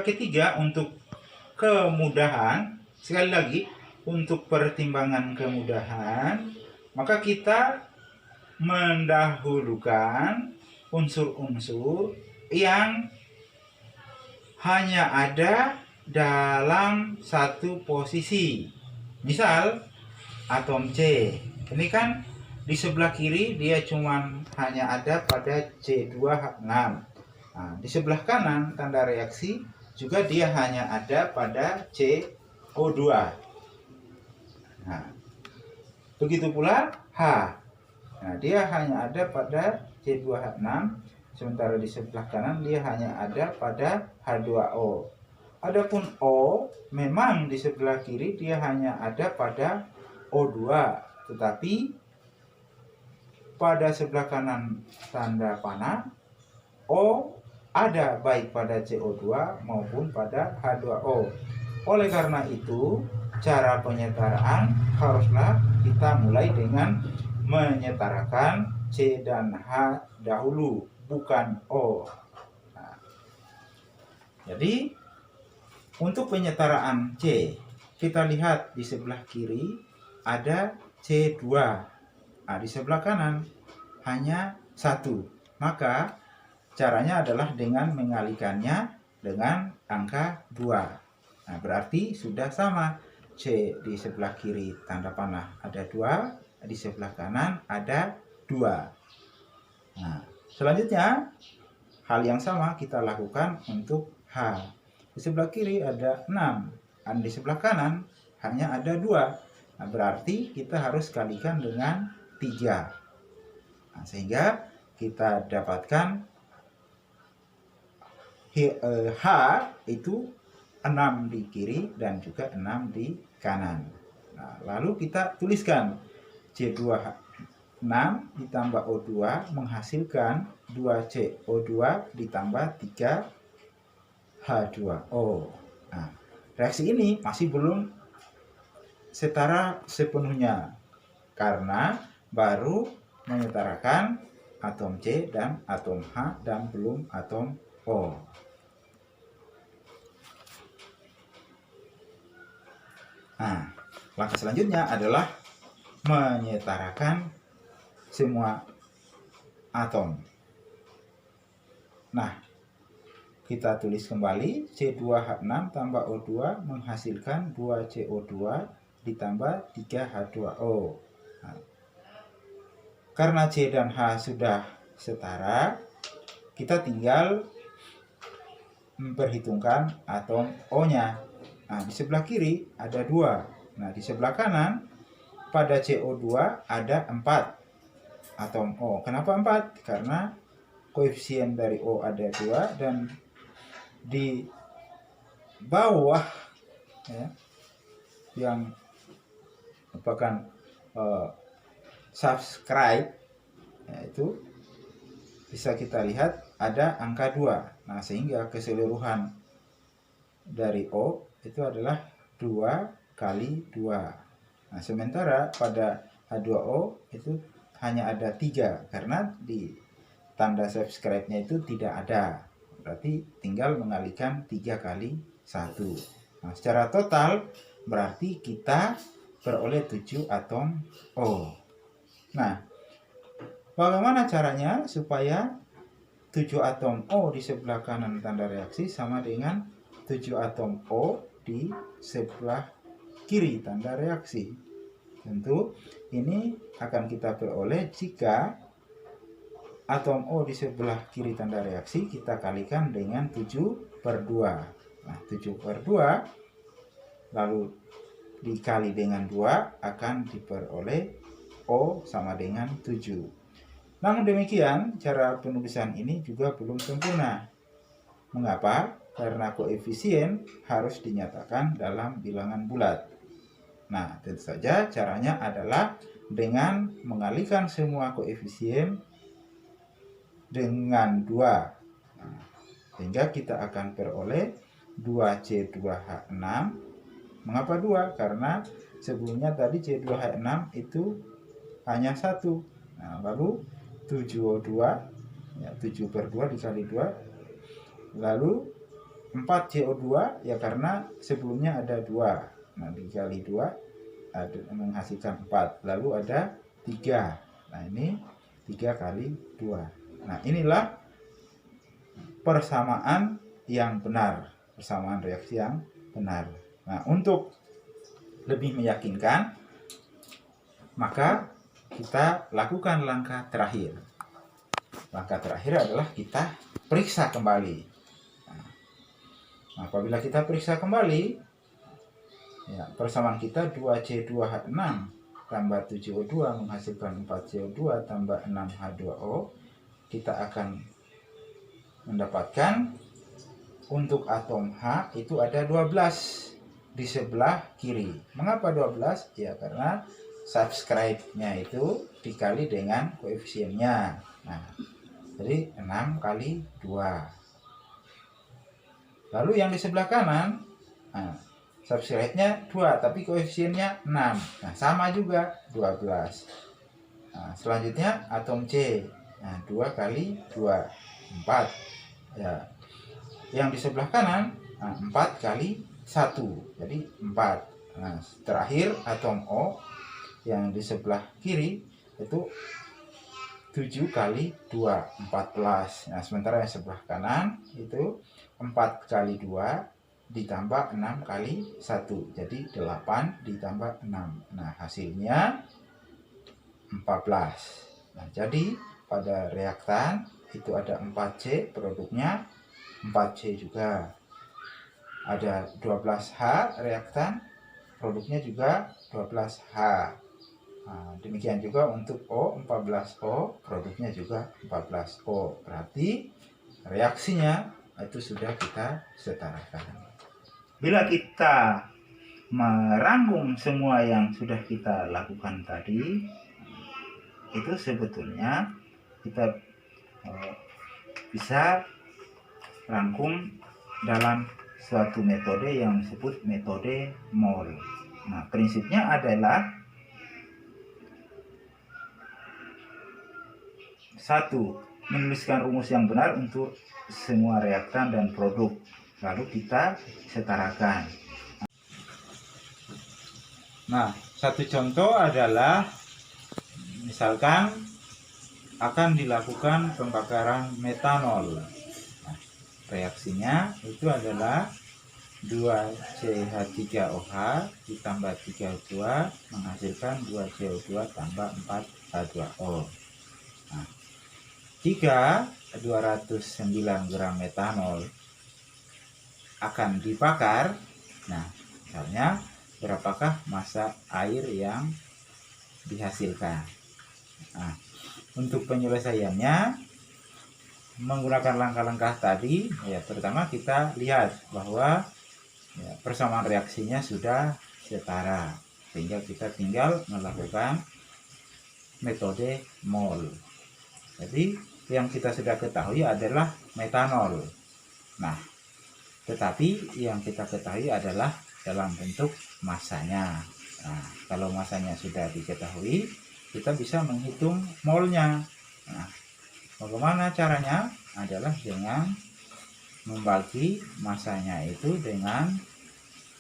Maka ketiga, untuk kemudahan, sekali lagi, untuk pertimbangan kemudahan, maka kita mendahulukan unsur-unsur yang hanya ada dalam satu posisi. Misal atom C, ini kan di sebelah kiri dia cuman hanya ada pada C2H6. Nah, di sebelah kanan tanda reaksi juga dia hanya ada pada CO2. Nah, begitu pula H. Nah, dia hanya ada pada C2H6, sementara di sebelah kanan dia hanya ada pada H2O. Adapun O, memang di sebelah kiri dia hanya ada pada O2, tetapi pada sebelah kanan tanda panah O ada baik pada CO2 maupun pada H2O. Oleh karena itu, cara penyetaraan haruslah kita mulai dengan menyetarakan C dan H dahulu, bukan O. Nah, jadi untuk penyetaraan C, kita lihat di sebelah kiri ada C2. Nah, di sebelah kanan hanya 1. Maka caranya adalah dengan mengalihkannya dengan angka 2. Nah, berarti sudah sama. C di sebelah kiri tanda panah ada 2, di sebelah kanan ada 2. Nah, selanjutnya hal yang sama kita lakukan untuk H. Di sebelah kiri ada 6, dan di sebelah kanan hanya ada 2. Nah, berarti kita harus kalikan dengan 3. Nah, sehingga kita dapatkan H itu 6 di kiri dan juga 6 di kanan. Nah, lalu kita tuliskan C2H6 ditambah O2 menghasilkan 2CO2 ditambah 3H2O. Nah, reaksi ini masih belum setara sepenuhnya karena baru menyetarakan atom C dan atom H dan belum atom O. Nah, langkah selanjutnya adalah menyetarakan semua atom. Nah, kita tulis kembali C2H6 tambah O2 menghasilkan 2CO2 ditambah 3H2O. Nah, karena C dan H sudah setara, kita tinggal memperhitungkan atom O-nya. Nah, di sebelah kiri ada 2. Nah, di sebelah kanan pada CO2 ada 4 atom O. Kenapa 4? Karena koefisien dari O ada 2 dan di bawah ya, yang merupakan subscribe yaitu bisa kita lihat ada angka 2. Nah, sehingga keseluruhan dari O itu adalah 2 kali 2. Nah, sementara pada H2O itu hanya ada 3 karena di tanda subscribe-nya itu tidak ada. Berarti tinggal mengalihkan 3 kali 1. Nah, secara total berarti kita peroleh 7 atom O. Nah, bagaimana caranya supaya 7 atom O di sebelah kanan tanda reaksi sama dengan 7 atom O di sebelah kiri tanda reaksi? Tentu ini akan kita peroleh jika atom O di sebelah kiri tanda reaksi kita kalikan dengan 7/2. Nah, 7/2 lalu dikali dengan 2 akan diperoleh O sama dengan 7. Namun demikian, cara penulisan ini juga belum sempurna. Mengapa? Karena koefisien harus dinyatakan dalam bilangan bulat. Nah, tentu saja caranya adalah dengan mengalihkan semua koefisien dengan 2. Nah, sehingga kita akan peroleh 2C2H6. Mengapa 2? Karena sebelumnya tadi C2H6 itu hanya 1. Nah, lalu 7O2 ya, 7/2 dikali 2 lalu 4 CO2 ya karena sebelumnya ada 2. Nah, dikali 2 ada menghasilkan 4. Lalu ada 3. Nah, ini 3 kali 2. Nah, inilah persamaan yang benar, persamaan reaksi yang benar. Nah, untuk lebih meyakinkan, maka kita lakukan langkah terakhir. Langkah terakhir adalah kita periksa kembali. Nah, apabila kita periksa kembali, ya, persamaan kita 2C2H6 tambah 7O2 menghasilkan 4CO2 tambah 6H2O. Kita akan mendapatkan untuk atom H itu ada 12 di sebelah kiri. Mengapa 12? Ya karena subscribe-nya itu dikali dengan koefisiennya. Nah, jadi 6 kali 2. Lalu yang di sebelah kanan, nah, subscribe-nya 2 tapi koefisiennya 6. Nah, sama juga 12. Nah, selanjutnya atom C. Nah, 2 kali 2 4. Ya. Yang di sebelah kanan, nah, 4 kali 1. Jadi 4. Nah, terakhir atom O yang di sebelah kiri itu 7 kali 2 14. Nah, sementara yang sebelah kanan itu 4 kali 2 ditambah 6 kali 1. Jadi 8 ditambah 6. Nah, hasilnya 14. Nah, jadi pada reaktan itu ada 4C produknya, 4C juga. Ada 12H reaktan, produknya juga 12H. Nah, demikian juga untuk O, 14O, produknya juga 14O. Berarti reaksinya itu sudah kita setarakan. Bila kita merangkum semua yang sudah kita lakukan tadi, itu sebetulnya kita bisa rangkum dalam suatu metode yang disebut metode mol. Nah, prinsipnya adalah 1. Menuliskan rumus yang benar untuk semua reaktan dan produk. Lalu kita setarakan. Nah, satu contoh adalah misalkan akan dilakukan pembakaran metanol. Nah, reaksinya itu adalah 2CH3OH ditambah 3O2 menghasilkan 2CO2 tambah 4H2O. Nah, jika 209 gram metanol akan dibakar, nah misalnya berapakah massa air yang dihasilkan? Nah, untuk penyelesaiannya menggunakan langkah-langkah tadi, ya pertama kita lihat bahwa ya, persamaan reaksinya sudah setara, sehingga kita tinggal melakukan metode mol. Jadi yang kita sudah ketahui adalah metanol. Nah, tetapi yang kita ketahui adalah dalam bentuk massanya. Nah, kalau massanya sudah diketahui, kita bisa menghitung molnya. Nah, bagaimana caranya? Adalah dengan membagi massanya itu dengan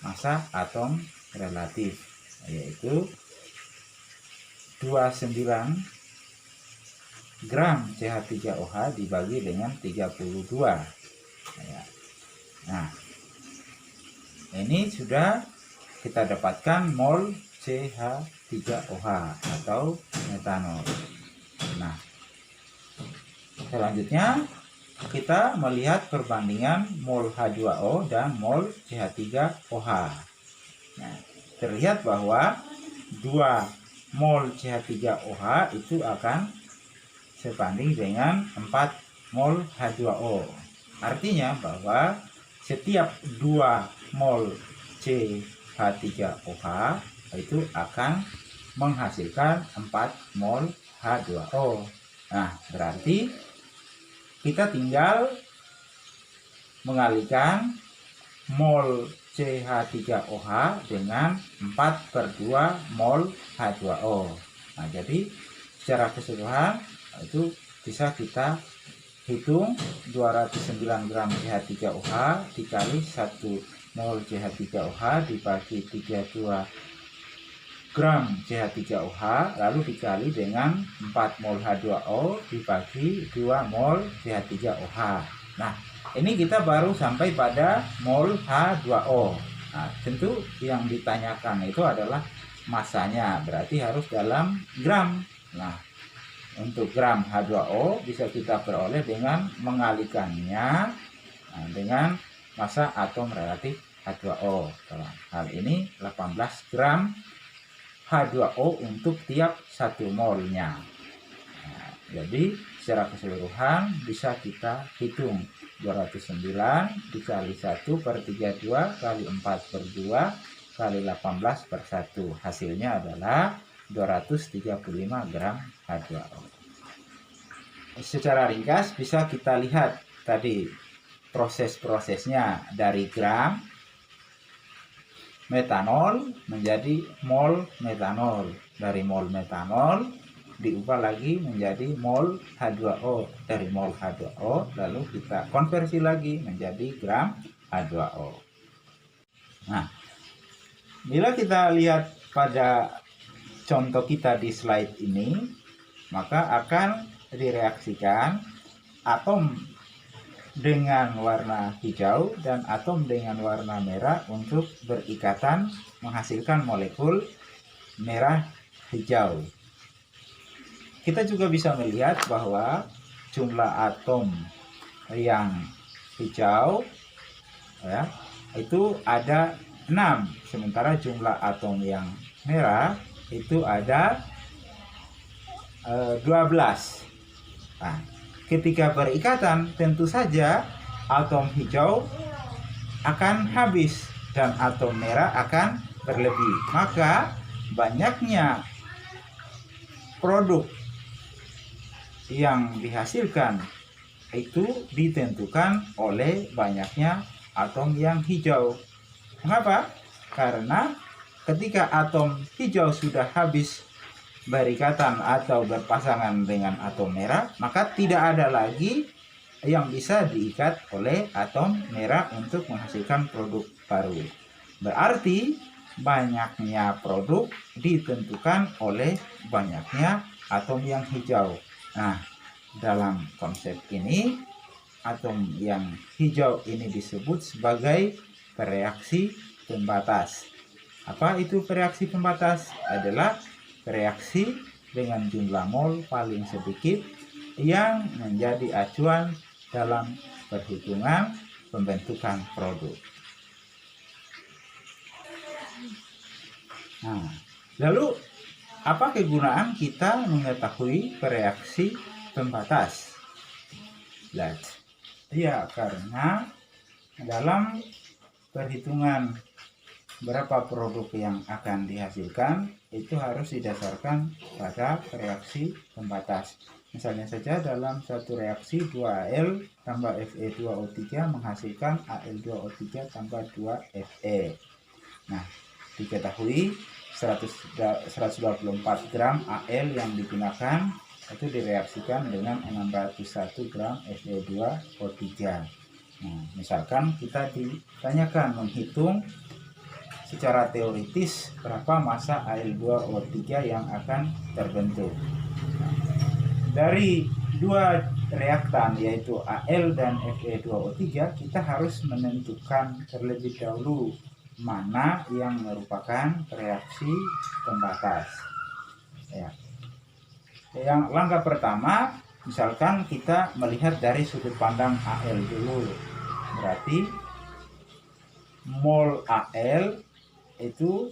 massa atom relatif, yaitu 29 gram CH3OH dibagi dengan 32. Nah, ini sudah kita dapatkan mol CH3OH atau metanol. Nah, selanjutnya kita melihat perbandingan mol H2O dan mol CH3OH. Nah, terlihat bahwa 2 mol CH3OH itu akan sebanding dengan 4 mol H2O. Artinya bahwa setiap 2 mol CH3OH itu akan menghasilkan 4 mol H2O. Nah, berarti kita tinggal mengalihkan mol CH3OH dengan 4/2 mol H2O. Nah, jadi secara keseluruhan itu bisa kita hitung 209 gram CH3OH dikali 1 mol CH3OH dibagi 32 gram CH3OH lalu dikali dengan 4 mol H2O dibagi 2 mol CH3OH. Nah, ini kita baru sampai pada mol H2O. Nah, tentu yang ditanyakan itu adalah masanya, berarti harus dalam gram. Nah, untuk gram H2O bisa kita peroleh dengan mengalikannya dengan massa atom relatif H2O. Dalam hal ini 18 gram H2O untuk tiap 1 molnya. Nah, jadi secara keseluruhan bisa kita hitung 209 dikali 1 per 32 kali 4 per 2 kali 18 per 1. Hasilnya adalah 235 gram H2O. Secara ringkas bisa kita lihat tadi proses-prosesnya dari gram metanol menjadi mol metanol, dari mol metanol diubah lagi menjadi mol H2O, dari mol H2O lalu kita konversi lagi menjadi gram H2O. Nah, bila kita lihat pada contoh kita di slide ini, maka akan direaksikan atom dengan warna hijau dan atom dengan warna merah untuk berikatan menghasilkan molekul merah hijau. Kita juga bisa melihat bahwa jumlah atom yang hijau ya, itu ada 6, sementara jumlah atom yang merah itu ada 12. Nah, ketika berikatan tentu saja atom hijau akan habis dan atom merah akan berlebih. Maka banyaknya produk yang dihasilkan itu ditentukan oleh banyaknya atom yang hijau. Mengapa? Karena ketika atom hijau sudah habis berikatan atau berpasangan dengan atom merah, maka tidak ada lagi yang bisa diikat oleh atom merah untuk menghasilkan produk baru. Berarti banyaknya produk ditentukan oleh banyaknya atom yang hijau. Nah, dalam konsep ini atom yang hijau ini disebut sebagai bereaksi pembatas. Apa itu bereaksi pembatas? Adalah reaksi dengan jumlah mol paling sedikit yang menjadi acuan dalam perhitungan pembentukan produk. Nah, lalu apa kegunaan kita mengetahui reaksi pembatas? Ya, karena dalam perhitungan berapa produk yang akan dihasilkan itu harus didasarkan pada reaksi pembatas. Misalnya saja dalam satu reaksi 2Al tambah Fe2O3 menghasilkan Al2O3 tambah 2Fe. Nah, diketahui 124 gram Al yang digunakan itu direaksikan dengan 601 gram Fe2O3. Nah, misalkan kita ditanyakan menghitung secara teoritis berapa massa Al2O3 yang akan terbentuk. Dari dua reaktan yaitu Al dan Fe2O3, kita harus menentukan terlebih dahulu mana yang merupakan reaksi pembatas. Ya. Yang langkah pertama, misalkan kita melihat dari sudut pandang Al dulu. Berarti mol Al itu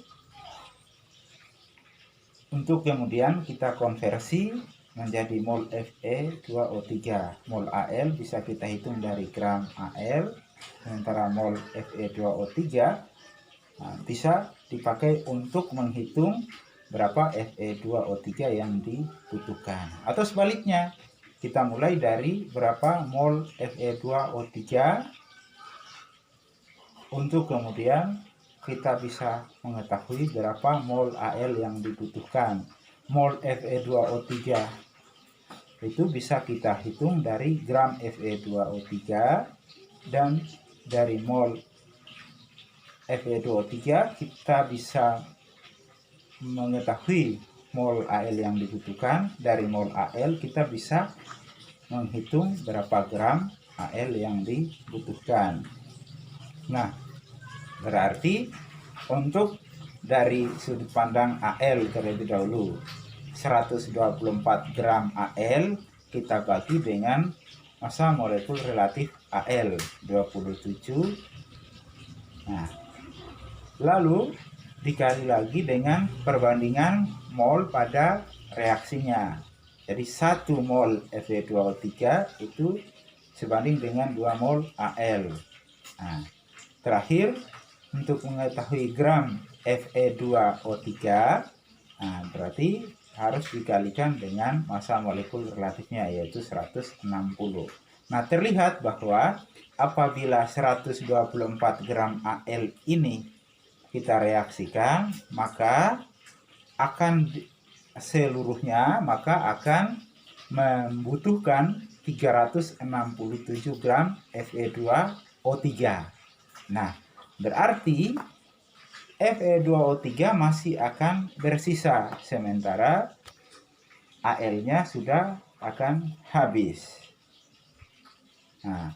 untuk kemudian kita konversi menjadi mol Fe2O3. Mol Al bisa kita hitung dari gram Al, sementara mol Fe2O3 bisa dipakai untuk menghitung berapa Fe2O3 yang dibutuhkan. Atau sebaliknya, kita mulai dari berapa mol Fe2O3 untuk kemudian kita bisa mengetahui berapa mol Al yang dibutuhkan. Mol Fe2O3 itu bisa kita hitung dari gram Fe2O3 dan dari mol Fe2O3 kita bisa mengetahui mol Al yang dibutuhkan. Dari mol Al kita bisa menghitung berapa gram Al yang dibutuhkan. Nah, berarti untuk dari sudut pandang Al terlebih dahulu, 124 gram Al kita bagi dengan massa molekul relatif Al 27. Nah, lalu dikali lagi dengan perbandingan mol pada reaksinya. Jadi 1 mol Fe2O3 itu sebanding dengan 2 mol Al. Nah, terakhir untuk mengetahui gram Fe2O3, nah, berarti harus dikalikan dengan massa molekul relatifnya, yaitu 160. Nah, terlihat bahwa apabila 124 gram Al ini kita reaksikan, maka akan seluruhnya akan membutuhkan 367 gram Fe2O3. Nah, berarti Fe2O3 masih akan bersisa, sementara Al-nya sudah akan habis. Nah,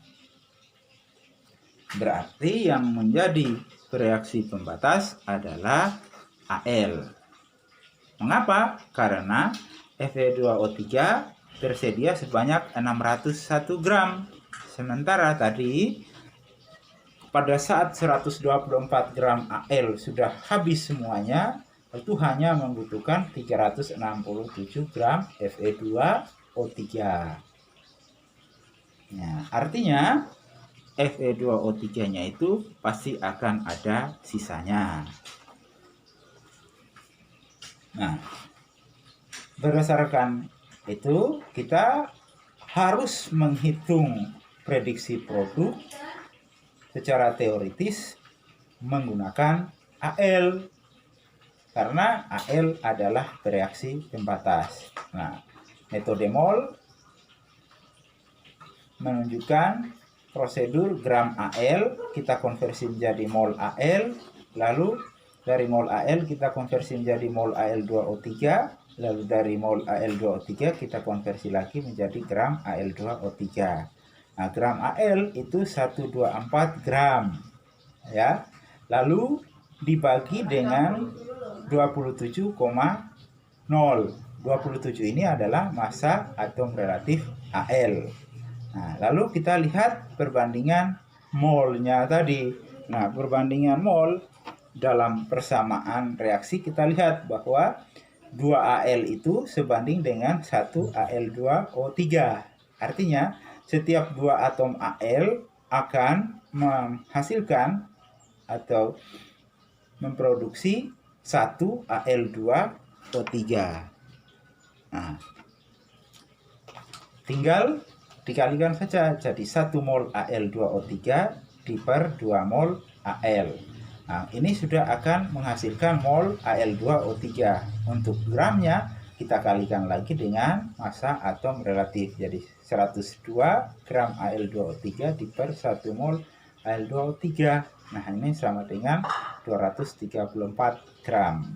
berarti yang menjadi reaksi pembatas adalah Al. Mengapa? Karena Fe2O3 tersedia sebanyak 601 gram. Sementara tadi pada saat 124 gram Al sudah habis semuanya, itu hanya membutuhkan 367 gram Fe2O3. Nah, artinya Fe2O3-nya itu pasti akan ada sisanya. Nah, berdasarkan itu kita harus menghitung prediksi produk secara teoritis menggunakan Al, karena Al adalah bereaksi pembatas. Nah, metode mol menunjukkan prosedur gram Al kita konversi menjadi mol Al, lalu dari mol Al kita konversi menjadi mol Al2O3, lalu dari mol Al2O3 kita konversi lagi menjadi gram Al2O3. Nah, gram Al itu 124 gram, ya. Lalu dibagi dengan 27,0. 27 ini adalah massa atom relatif Al. Nah, lalu kita lihat perbandingan molnya tadi. Nah, perbandingan mol dalam persamaan reaksi kita lihat bahwa 2 Al itu sebanding dengan 1 Al2O3. Artinya setiap 2 atom Al akan menghasilkan atau memproduksi 1 Al2O3. Nah, tinggal dikalikan saja, jadi 1 mol Al2O3 per 2 mol Al. Nah, ini sudah akan menghasilkan mol Al2O3. Untuk gramnya kita kalikan lagi dengan massa atom relatif, jadi 102 gram Al2O3 per 1 mol Al2O3. Nah, ini sama dengan 234 gram.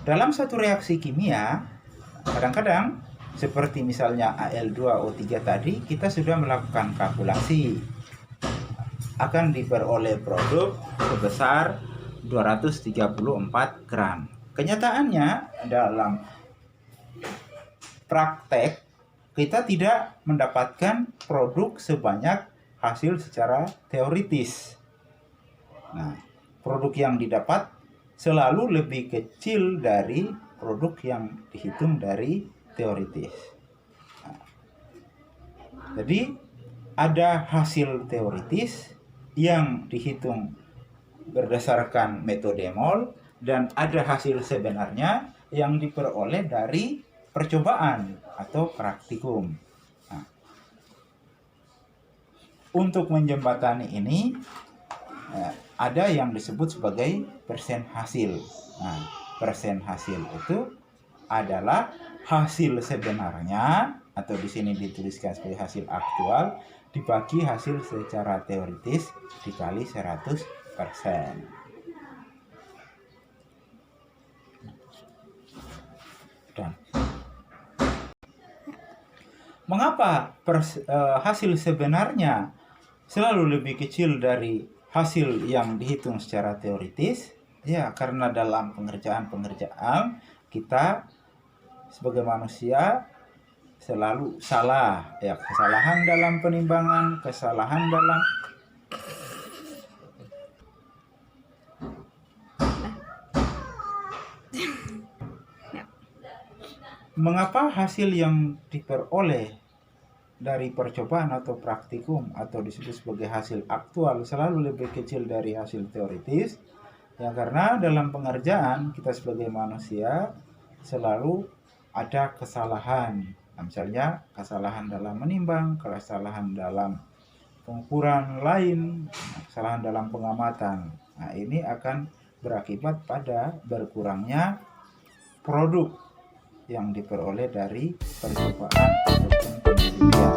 Dalam satu reaksi kimia, kadang-kadang seperti misalnya Al2O3 tadi, kita sudah melakukan kalkulasi, akan diperoleh produk sebesar 234 gram. Kenyataannya dalam praktek kita tidak mendapatkan produk sebanyak hasil secara teoritis. Nah, produk yang didapat selalu lebih kecil dari produk yang dihitung dari teoritis. Nah, jadi ada hasil teoritis yang dihitung berdasarkan metode mol, dan ada hasil sebenarnya yang diperoleh dari percobaan atau praktikum. Nah, untuk menjembatani ini ada yang disebut sebagai persen hasil. Nah, persen hasil itu adalah hasil sebenarnya, atau di sini dituliskan sebagai hasil aktual, dibagi hasil secara teoritis dikali 100%. Dan mengapa hasil sebenarnya selalu lebih kecil dari hasil yang dihitung secara teoritis? Ya, karena dalam pengerjaan kita sebagai manusia selalu salah, ya, kesalahan dalam penimbangan, kesalahan dalam mengapa hasil yang diperoleh dari percobaan atau praktikum atau disebut sebagai hasil aktual selalu lebih kecil dari hasil teoritis? Ya, karena dalam pengerjaan kita sebagai manusia selalu ada kesalahan. Nah, misalnya kesalahan dalam menimbang, kesalahan dalam pengukuran lain, kesalahan dalam pengamatan. Nah, ini akan berakibat pada berkurangnya produk yang diperoleh dari percobaan ataupun penelitian.